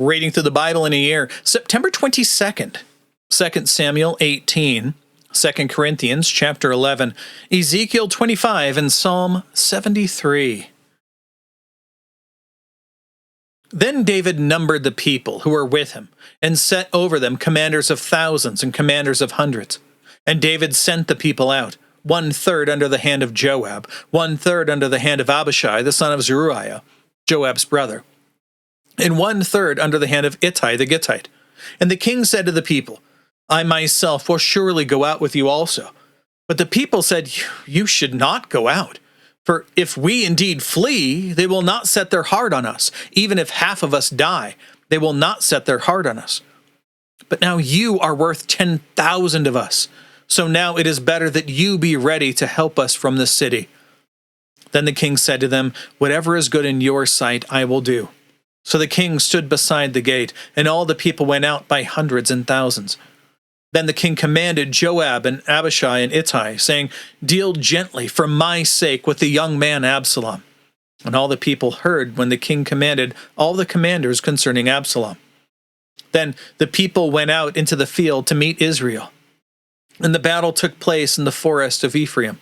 Reading through the Bible in a year, September 22nd, 2 Samuel 18, 2 Corinthians chapter 11, Ezekiel 25, and Psalm 73. Then David numbered the people who were with him, and set over them commanders of thousands and commanders of hundreds. And David sent the people out, 1/3 under the hand of Joab, 1/3 under the hand of Abishai the son of Zeruiah, Joab's brother, and 1/3 under the hand of Ittai the Gittite. And the king said to the people, I myself will surely go out with you also. But the people said, You should not go out. For if we indeed flee, they will not set their heart on us. Even if half of us die, they will not set their heart on us. But now you are worth 10,000 of us. So now it is better that you be ready to help us from the city. Then the king said to them, Whatever is good in your sight, I will do. So the king stood beside the gate, and all the people went out by hundreds and thousands. Then the king commanded Joab and Abishai and Ittai, saying, Deal gently for my sake with the young man Absalom. And all the people heard when the king commanded all the commanders concerning Absalom. Then the people went out into the field to meet Israel. And the battle took place in the forest of Ephraim.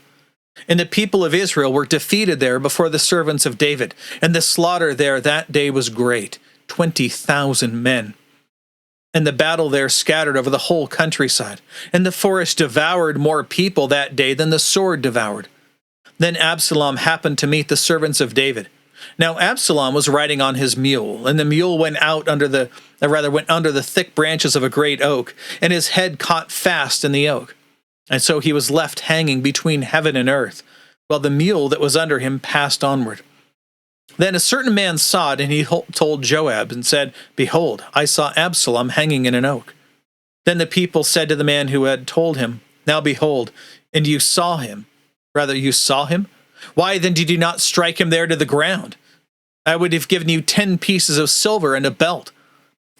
And the people of Israel were defeated there before the servants of David, and the slaughter there that day was great, 20,000 men. And the battle there scattered over the whole countryside, and the forest devoured more people that day than the sword devoured. Then Absalom happened to meet the servants of David. Now Absalom was riding on his mule, and the mule went under the thick branches of a great oak, and his head caught fast in the oak. And so he was left hanging between heaven and earth, while the mule that was under him passed onward. Then a certain man saw it, and he told Joab, and said, Behold, I saw Absalom hanging in an oak. Then the people said to the man who had told him, Now behold, and you saw him. Why then did you not strike him there to the ground? I would have given you 10 pieces of silver and a belt.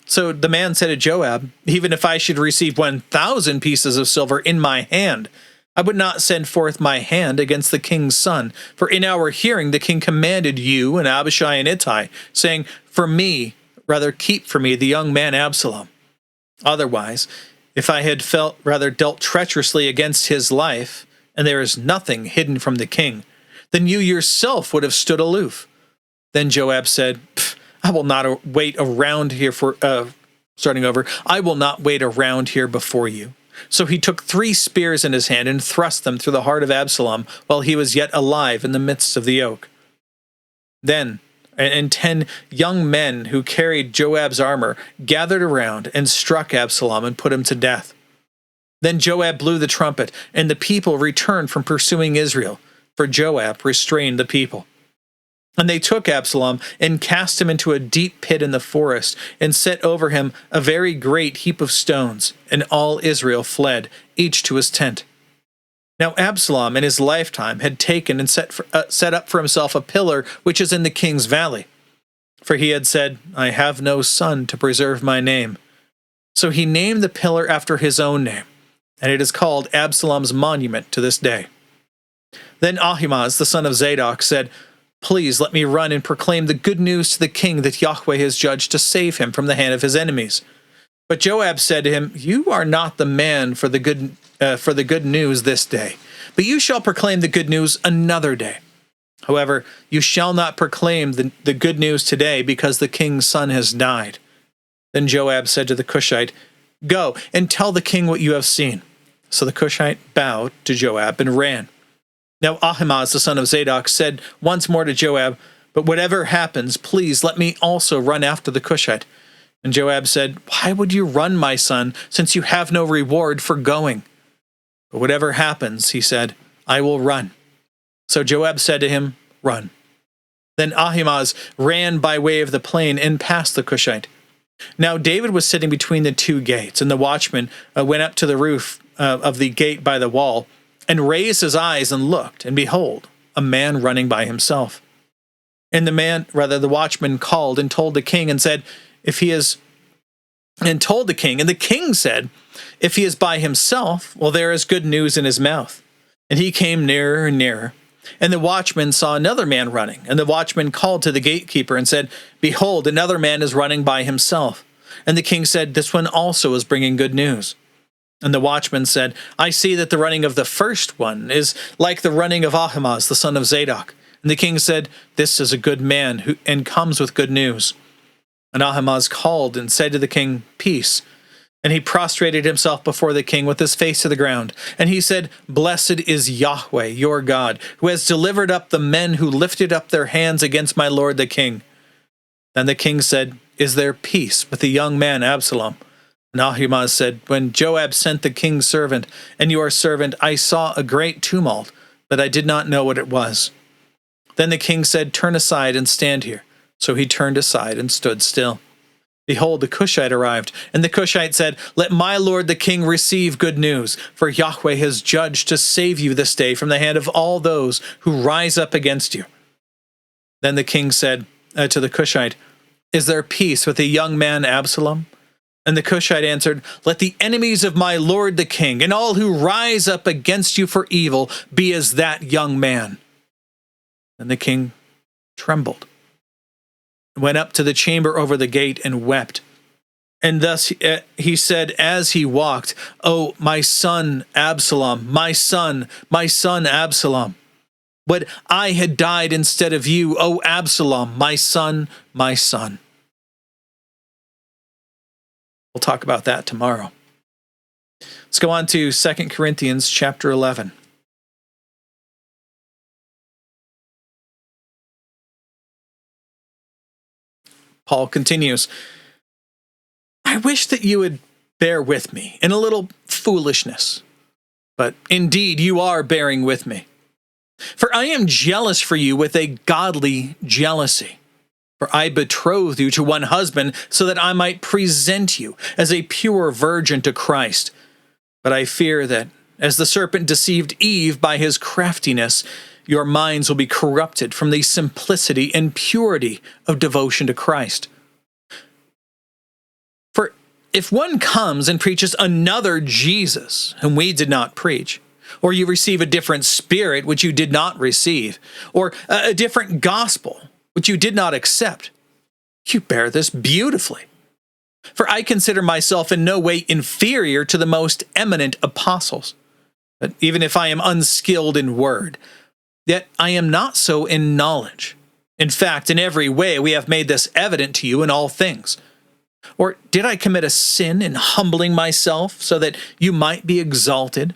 So the man said to Joab, Even if I should receive 1,000 pieces of silver in my hand, I would not send forth my hand against the king's son. For in our hearing the king commanded you and Abishai and Ittai, saying, Keep for me the young man Absalom. Otherwise, if I had dealt treacherously against his life, and there is nothing hidden from the king, then you yourself would have stood aloof. Then Joab said, I will not wait around here I will not wait around here before you. So he took 3 spears in his hand and thrust them through the heart of Absalom while he was yet alive in the midst of the oak. Then, 10 young men who carried Joab's armor gathered around and struck Absalom and put him to death. Then Joab blew the trumpet, and the people returned from pursuing Israel, for Joab restrained the people. And they took Absalom and cast him into a deep pit in the forest, and set over him a very great heap of stones, and all Israel fled, each to his tent. Now Absalom in his lifetime had taken and set up for himself a pillar which is in the king's valley. For he had said, I have no son to preserve my name. So he named the pillar after his own name, and it is called Absalom's monument to this day. Then Ahimaaz the son of Zadok said, Please let me run and proclaim the good news to the king that Yahweh has judged to save him from the hand of his enemies. But Joab said to him, You are not the man for the good news this day, but you shall proclaim the good news another day. However, you shall not proclaim the good news today, because the king's son has died. Then Joab said to the Cushite, Go and tell the king what you have seen. So the Cushite bowed to Joab and ran. Now Ahimaaz the son of Zadok said once more to Joab, But whatever happens, please let me also run after the Cushite. And Joab said, Why would you run, my son, since you have no reward for going? But whatever happens, he said, I will run. So Joab said to him, Run. Then Ahimaaz ran by way of the plain and passed the Cushite. Now David was sitting between the 2 gates, and the watchman went up to the roof of the gate by the wall, and raised his eyes and looked, and behold, a man running by himself. And the watchman called and told the king and said, and the king said, If he is by himself, well, there is good news in his mouth. And he came nearer and nearer. And the watchman saw another man running, and the watchman called to the gatekeeper and said, "Behold, another man is running by himself." And the king said, "This one also is bringing good news." And the watchman said, "I see that the running of the first one is like the running of Ahimaaz, the son of Zadok." And the king said, "This is a good man and comes with good news." And Ahimaaz called and said to the king, "Peace." And he prostrated himself before the king with his face to the ground. And he said, "Blessed is Yahweh, your God, who has delivered up the men who lifted up their hands against my lord the king." Then the king said, "Is there peace with the young man Absalom?" And Ahimaaz said, "When Joab sent the king's servant and your servant, I saw a great tumult, but I did not know what it was." Then the king said, "Turn aside and stand here." So he turned aside and stood still. Behold, the Cushite arrived, and the Cushite said, "Let my lord the king receive good news, for Yahweh has judged to save you this day from the hand of all those who rise up against you." Then the king said to the Cushite, "Is there peace with the young man Absalom?" And the Cushite answered, "Let the enemies of my lord the king, and all who rise up against you for evil, be as that young man." And the king trembled, went up to the chamber over the gate and wept. And thus he said as he walked, "Oh, my son Absalom, my son Absalom. Would I had died instead of you, O Absalom, my son, my son." We'll talk about that tomorrow. Let's go on to 2 Corinthians chapter 11. Paul continues, "I wish that you would bear with me in a little foolishness, but indeed you are bearing with me. For I am jealous for you with a godly jealousy. For I betrothed you to one husband so that I might present you as a pure virgin to Christ. But I fear that, as the serpent deceived Eve by his craftiness, your minds will be corrupted from the simplicity and purity of devotion to Christ. For if one comes and preaches another Jesus, whom we did not preach, or you receive a different spirit which you did not receive, or a different gospel which you did not accept, you bear this beautifully. For I consider myself in no way inferior to the most eminent apostles. But even if I am unskilled in word, yet I am not so in knowledge. In fact, in every way we have made this evident to you in all things. Or did I commit a sin in humbling myself so that you might be exalted,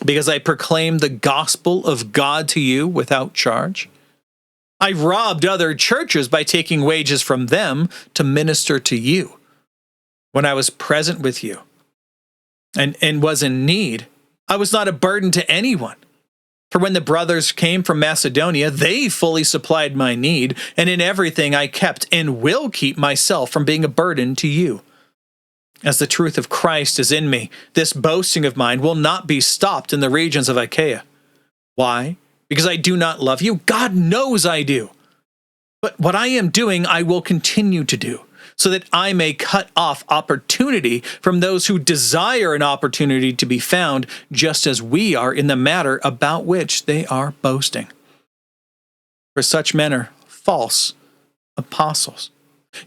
because I proclaimed the gospel of God to you without charge? I robbed other churches by taking wages from them to minister to you. When I was present with you and was in need, I was not a burden to anyone. For when the brothers came from Macedonia, they fully supplied my need, and in everything I kept and will keep myself from being a burden to you. As the truth of Christ is in me, this boasting of mine will not be stopped in the regions of Achaia. Why? Because I do not love you? God knows I do. But what I am doing, I will continue to do, so that I may cut off opportunity from those who desire an opportunity to be found, just as we are in the matter about which they are boasting. For such men are false apostles,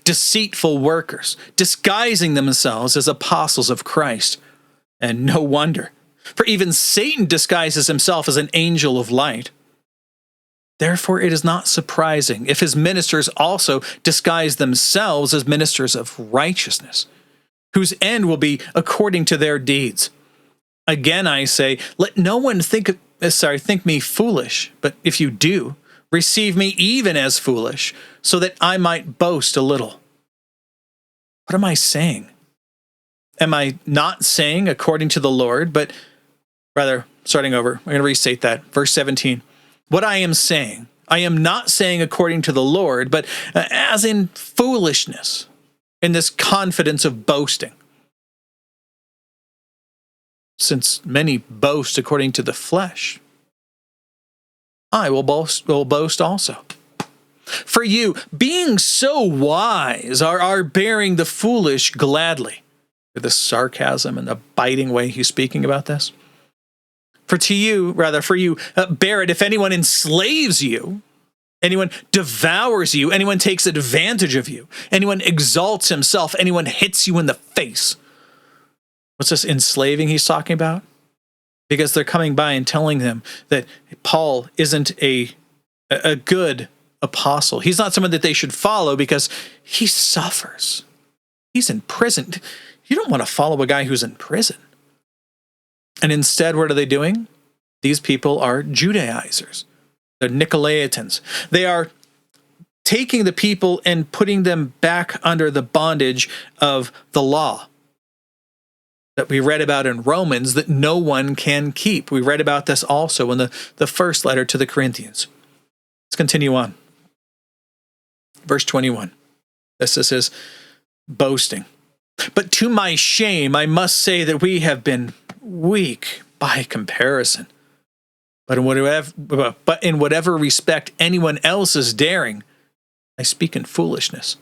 deceitful workers, disguising themselves as apostles of Christ. And no wonder, for even Satan disguises himself as an angel of light. Therefore, it is not surprising if his ministers also disguise themselves as ministers of righteousness, whose end will be according to their deeds. Again, I say, let no one think me foolish, but if you do, receive me even as foolish, so that I might boast a little. What am I saying? Am I not saying according to the Lord, but rather, starting over, I'm going to restate that, verse 17. What I am saying, I am not saying according to the Lord, but as in foolishness, in this confidence of boasting. Since many boast according to the flesh, I will boast also. For you, being so wise, are bearing the foolish gladly. With the sarcasm and the biting way he's speaking about this. For you, bear it if anyone enslaves you, anyone devours you, anyone takes advantage of you, anyone exalts himself, anyone hits you in the face. What's this enslaving he's talking about? Because they're coming by and telling them that Paul isn't a good apostle. He's not someone that they should follow because he suffers. He's in prison. You don't want to follow a guy who's in prison. And instead, what are they doing? These people are Judaizers. They're Nicolaitans. They are taking the people and putting them back under the bondage of the law that we read about in Romans that no one can keep. We read about this also in the first letter to the Corinthians. Let's continue on. Verse 21. This is his boasting. But to my shame, I must say that we have been weak by comparison. But in whatever respect anyone else is daring, I speak in foolishness.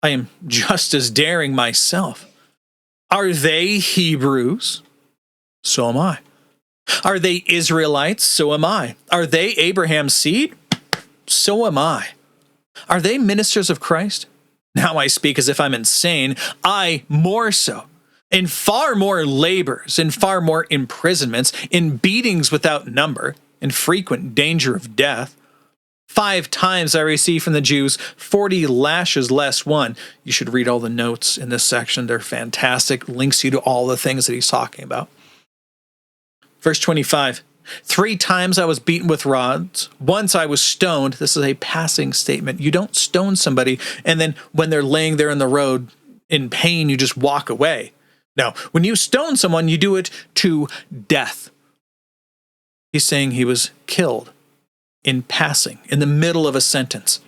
I am just as daring myself. Are they Hebrews? So am I. Are they Israelites? So am I. Are they Abraham's seed? So am I. Are they ministers of Christ? Now I speak as if I'm insane. I more so. In far more labors, in far more imprisonments, in beatings without number, in frequent danger of death. 5 times I received from the Jews 40 lashes less one. You should read all the notes in this section. They're fantastic. Links you to all the things that he's talking about. Verse 25. 3 times I was beaten with rods. Once I was stoned. This is a passing statement. You don't stone somebody and then when they're laying there in the road in pain, you just walk away. No, when you stone someone, you do it to death. He's saying he was killed in passing, in the middle of a sentence.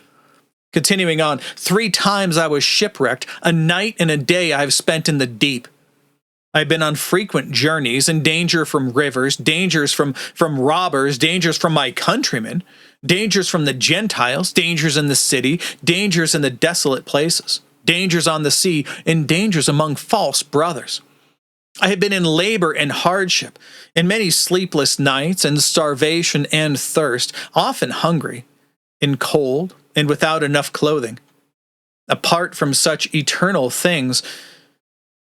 Continuing on, 3 times I was shipwrecked. A night and a day I've spent in the deep. I've been on frequent journeys, in danger from rivers, dangers from robbers, dangers from my countrymen, dangers from the Gentiles, dangers in the city, dangers in the desolate places, dangers on the sea, and dangers among false brothers. I have been in labor and hardship, in many sleepless nights, and starvation and thirst, often hungry, in cold, and without enough clothing. Apart from such eternal things,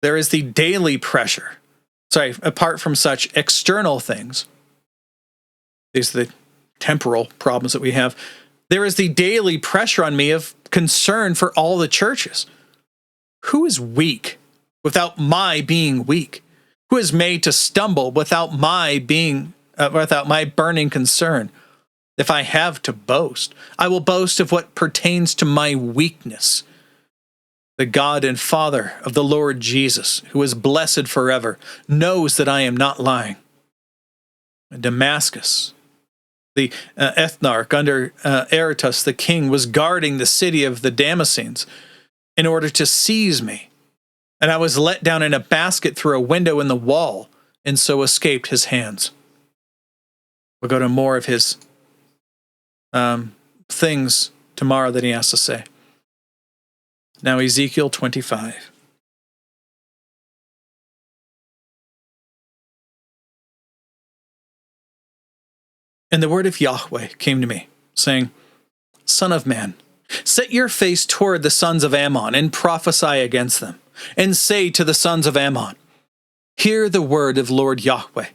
there is the daily pressure. Apart from such external things, these are the temporal problems that we have, there is the daily pressure on me of concern for all the churches. Who is weak without my being weak? Who is made to stumble without my burning concern? If I have to boast, I will boast of what pertains to my weakness. The God and Father of the Lord Jesus, who is blessed forever, knows that I am not lying. Damascus, the ethnarch under Aretas the king, was guarding the city of the Damascenes in order to seize me. And I was let down in a basket through a window in the wall, and so escaped his hands. We'll go to more of his things tomorrow that he has to say. Now Ezekiel 25. And the word of Yahweh came to me, saying, Son of man, set your face toward the sons of Ammon, and prophesy against them, and say to the sons of Ammon, Hear the word of Lord Yahweh.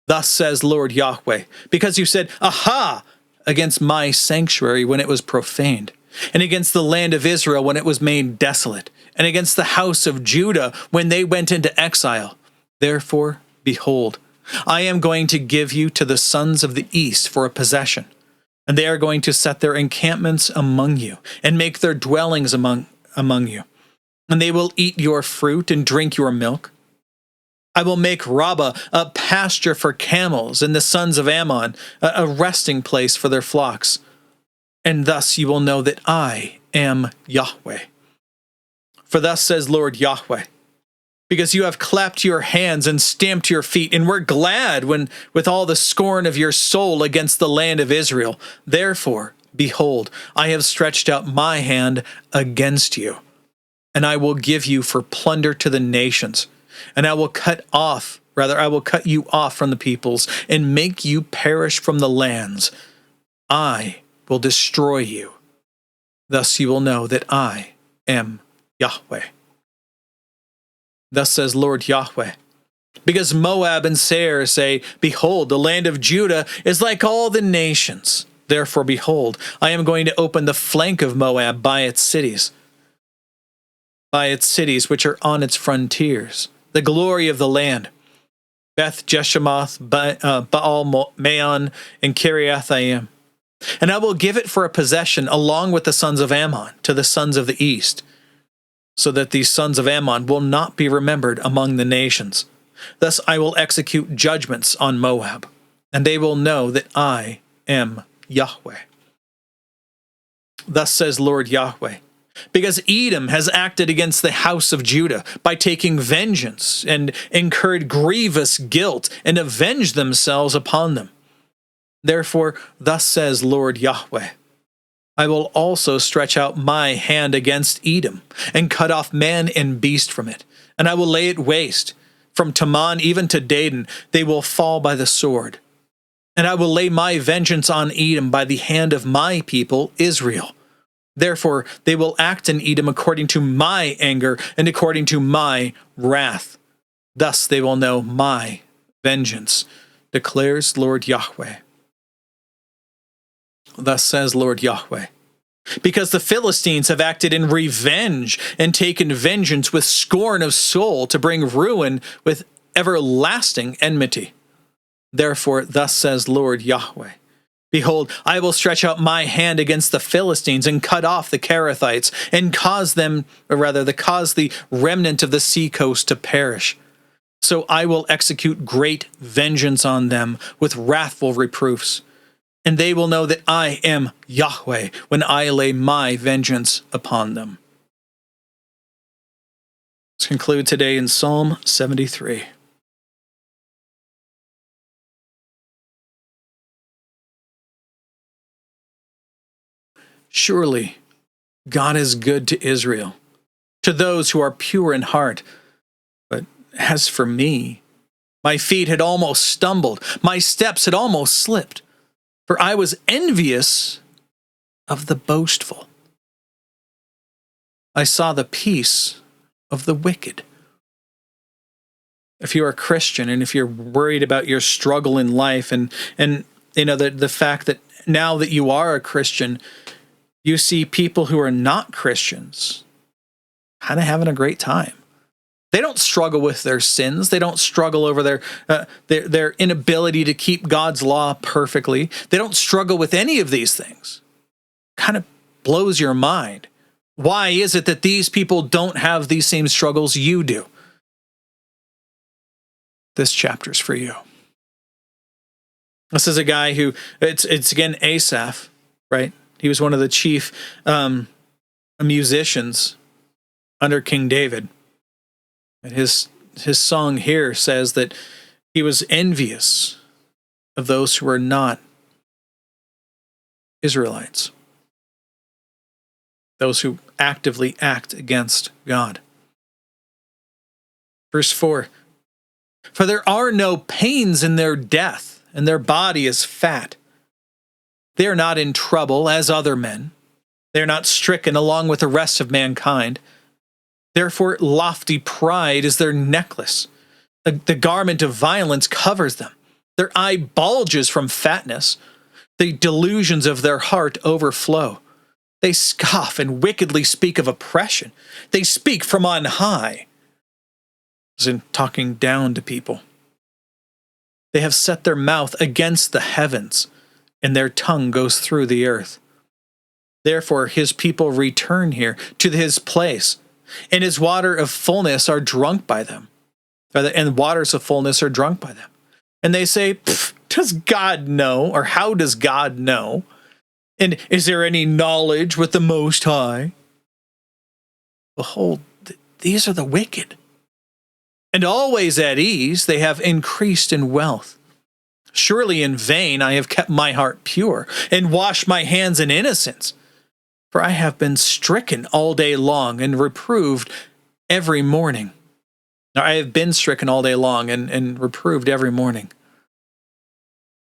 Thus says Lord Yahweh, because you said, Aha! against my sanctuary when it was profaned, and against the land of Israel when it was made desolate, and against the house of Judah when they went into exile. Therefore, behold, I am going to give you to the sons of the east for a possession, and they are going to set their encampments among you, and make their dwellings among you. And they will eat your fruit and drink your milk. I will make Rabbah a pasture for camels, and the sons of Ammon a resting place for their flocks. And thus you will know that I am Yahweh. For thus says Lord Yahweh, because you have clapped your hands and stamped your feet, and were glad when with all the scorn of your soul against the land of Israel. Therefore, behold, I have stretched out my hand against you, and I will give you for plunder to the nations, and I will cut off Rather, I will cut you off from the peoples and make you perish from the lands. I will destroy you. Thus you will know that I am Yahweh. Thus says Lord Yahweh. Because Moab and Seir say, behold, the land of Judah is like all the nations. Therefore, behold, I am going to open the flank of Moab by its cities which are on its frontiers, the glory of the land. Beth Jeshemoth, Baal Maon, and Kiriathaim. And I will give it for a possession along with the sons of Ammon to the sons of the east, so that these sons of Ammon will not be remembered among the nations. Thus I will execute judgments on Moab, and they will know that I am Yahweh. Thus says Lord Yahweh. Because Edom has acted against the house of Judah by taking vengeance and incurred grievous guilt and avenged themselves upon them. Therefore, thus says Lord Yahweh, I will also stretch out my hand against Edom and cut off man and beast from it, and I will lay it waste. From Teman even to Dedan, they will fall by the sword. And I will lay my vengeance on Edom by the hand of my people, Israel. Therefore, they will act in Edom according to my anger and according to my wrath. Thus they will know my vengeance, declares Lord Yahweh. Thus says Lord Yahweh. Because the Philistines have acted in revenge and taken vengeance with scorn of soul to bring ruin with everlasting enmity. Therefore, thus says Lord Yahweh. Behold, I will stretch out my hand against the Philistines and cut off the Kerethites and cause the remnant of the seacoast to perish. So I will execute great vengeance on them with wrathful reproofs. And they will know that I am Yahweh when I lay my vengeance upon them. Let's conclude today in Psalm 73. Surely God is good to Israel, to those who are pure in heart. But as for me, my feet had almost stumbled, my steps had almost slipped, for I was envious of the boastful. I saw the peace of the wicked. If you're a Christian and if you're worried about your struggle in life and you know the fact that now that you are a Christian, you see people who are not Christians kind of having a great time. They don't struggle with their sins. They don't struggle over their inability to keep God's law perfectly. They don't struggle with any of these things. Kind of blows your mind. Why is it that these people don't have these same struggles you do? This chapter's for you. This is a guy who, it's again Asaph, right? He was one of the chief musicians under King David. And his song here says that he was envious of those who were not Israelites, those who actively act against God. Verse 4, for there are no pains in their death, and their body is fat. They are not in trouble as other men. They are not stricken along with the rest of mankind. Therefore, lofty pride is their necklace. The garment of violence covers them. Their eye bulges from fatness. The delusions of their heart overflow. They scoff and wickedly speak of oppression. They speak from on high, as in talking down to people. They have set their mouth against the heavens, and their tongue goes through the earth. Therefore his people return here to his place, and his water of fullness are drunk by them. And waters of fullness are drunk by them. And they say, does God know? Or how does God know? And is there any knowledge with the Most High? Behold, these are the wicked. And always at ease, they have increased in wealth. Surely in vain I have kept my heart pure and washed my hands in innocence. For I have been stricken all day long and reproved every morning. Now, I have been stricken all day long and reproved every morning.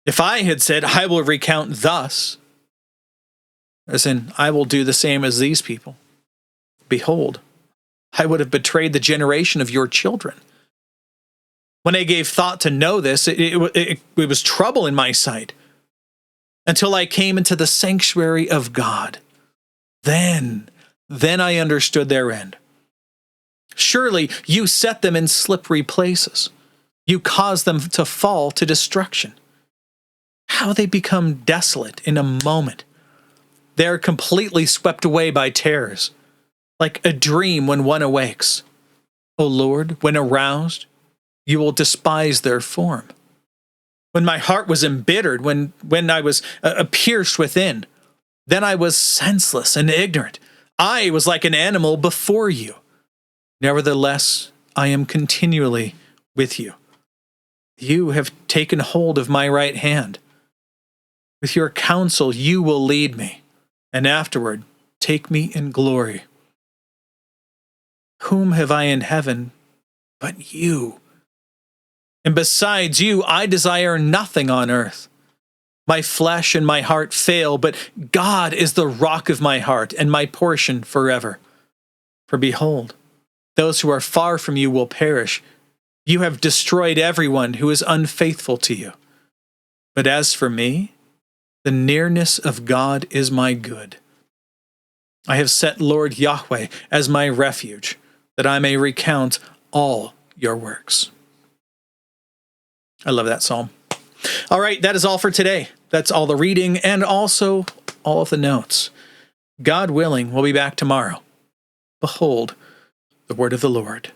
If I had said, I will recount thus, as in, I will do the same as these people, behold, I would have betrayed the generation of your children. When I gave thought to know this, it was trouble in my sight, until I came into the sanctuary of God. Then I understood their end. Surely you set them in slippery places. You caused them to fall to destruction. How they become desolate in a moment. They are completely swept away by terrors, like a dream when one awakes. O Lord, when aroused, you will despise their form. When my heart was embittered, when I was pierced within, then I was senseless and ignorant. I was like an animal before you. Nevertheless, I am continually with you. You have taken hold of my right hand. With your counsel you will lead me, and afterward take me in glory. Whom have I in heaven but you? And besides you, I desire nothing on earth. My flesh and my heart fail, but God is the rock of my heart and my portion forever. For behold, those who are far from you will perish. You have destroyed everyone who is unfaithful to you. But as for me, the nearness of God is my good. I have set Lord Yahweh as my refuge, that I may recount all your works. I love that psalm. All right, that is all for today. That's all the reading and also all of the notes. God willing, we'll be back tomorrow. Behold, the word of the Lord.